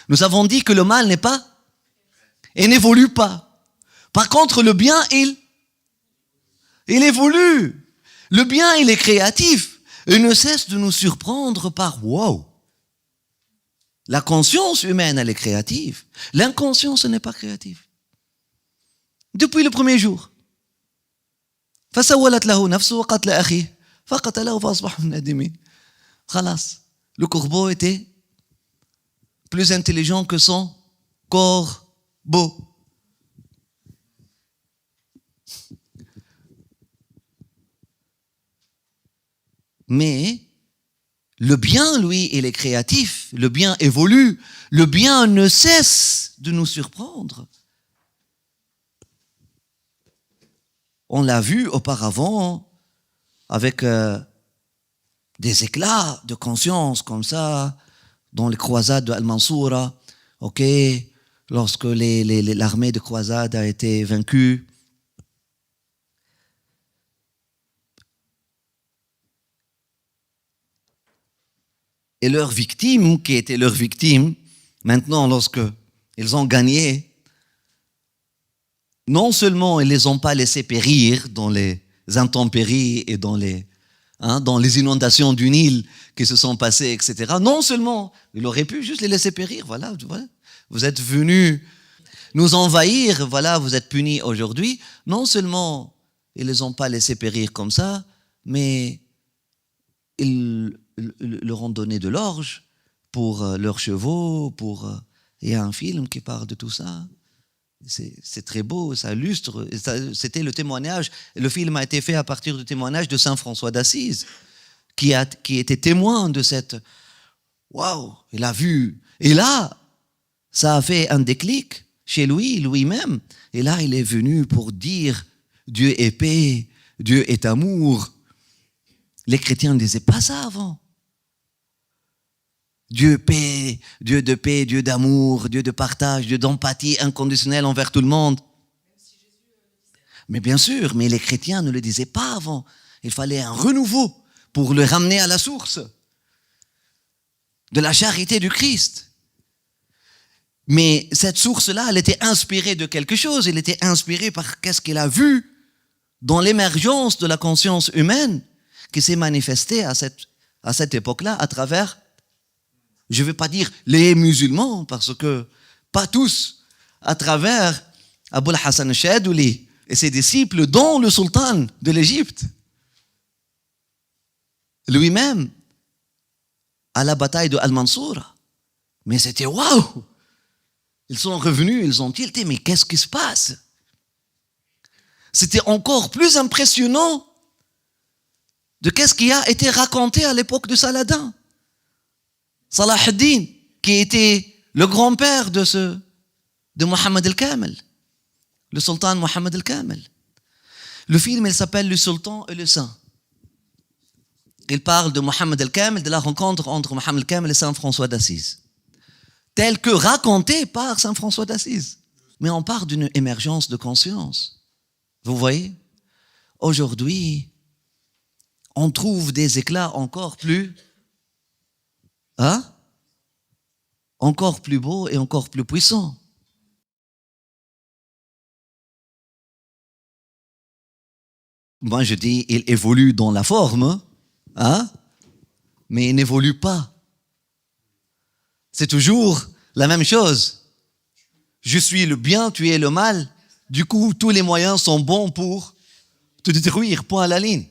Nous avons dit que le mal n'est pas et n'évolue pas. Par contre, le bien, il évolue. Le bien, il est créatif. Il ne cesse de nous surprendre par wow. La conscience humaine, elle est créative. L'inconscient, ce n'est pas créatif. Depuis le premier jour. فسولت له نفسه وقتل أخيه فقتله فأصبح من النادمين. خلاص. Le corbeau était plus intelligent que son corbeau. Mais le bien, lui, il est créatif. Le bien évolue. Le bien ne cesse de nous surprendre. On l'a vu auparavant avec des éclats de conscience comme ça dans les croisades d'Al-Mansoura. Ok, lorsque l'armée de croisade a été vaincue. Et leurs victimes, qui étaient leurs victimes, maintenant lorsque ils ont gagné, non seulement ils ne les ont pas laissés périr dans les intempéries et dans les inondations du Nil qui se sont passées, etc. Non seulement, il aurait pu juste les laisser périr, voilà, vous êtes venus nous envahir, voilà, vous êtes punis aujourd'hui. Non seulement ils ne les ont pas laissés périr comme ça, mais ils leur ont donné de l'orge pour leurs chevaux, il y a un film qui parle de tout ça. C'est très beau, ça illustre. C'était le témoignage. Le film a été fait à partir du témoignage de Saint François d'Assise, qui était témoin de cette. Waouh, il a vu. Et là, ça a fait un déclic chez lui-même. Et là, il est venu pour dire Dieu est paix, Dieu est amour. Les chrétiens ne disaient pas ça avant. Dieu paix, Dieu de paix, Dieu d'amour, Dieu de partage, Dieu d'empathie inconditionnelle envers tout le monde. Mais bien sûr, mais les chrétiens ne le disaient pas avant. Il fallait un renouveau pour le ramener à la source de la charité du Christ. Mais cette source-là, elle était inspirée de quelque chose. Elle était inspirée par qu'est-ce qu'elle a vu dans l'émergence de la conscience humaine qui s'est manifestée à cette époque-là à travers, je ne vais pas dire les musulmans, parce que pas tous, à travers Abul Hassan al-Shadhili et ses disciples, dont le sultan de l'Égypte, lui-même, à la bataille de Al-Mansoura. Mais c'était waouh! Ils sont revenus, ils ont tilté, mais qu'est-ce qui se passe? C'était encore plus impressionnant de qu'est-ce qui a été raconté à l'époque de Saladin. Salah ad-Din, qui était le grand-père de Mohammed el-Kamel, le sultan Mohammed el-Kamel. Le film, il s'appelle Le Sultan et le Saint. Il parle de Mohammed el-Kamel, de la rencontre entre Mohammed el-Kamel et Saint François d'Assise, tel que raconté par Saint François d'Assise. Mais on parle d'une émergence de conscience. Vous voyez? Aujourd'hui, on trouve des éclats encore plus encore plus beau et encore plus puissant. Moi, je dis, il évolue dans la forme, mais il n'évolue pas. C'est toujours la même chose. Je suis le bien, tu es le mal. Du coup, tous les moyens sont bons pour te détruire, point à la ligne.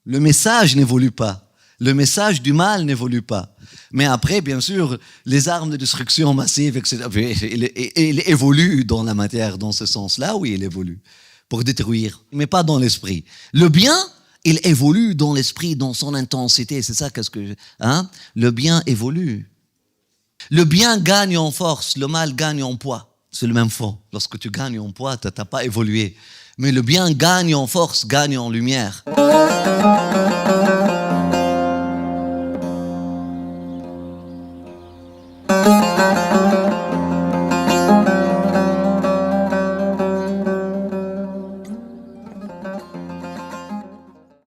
Le message n'évolue pas. Le message du mal n'évolue pas. Mais après, bien sûr, les armes de destruction massive, etc., il évolue dans la matière, dans ce sens-là, oui, il évolue, pour détruire, mais pas dans l'esprit. Le bien, il évolue dans l'esprit, dans son intensité, c'est ça le bien évolue. Le bien gagne en force, le mal gagne en poids. C'est le même fond. Lorsque tu gagnes en poids, tu n'as pas évolué. Mais le bien gagne en force, gagne en lumière.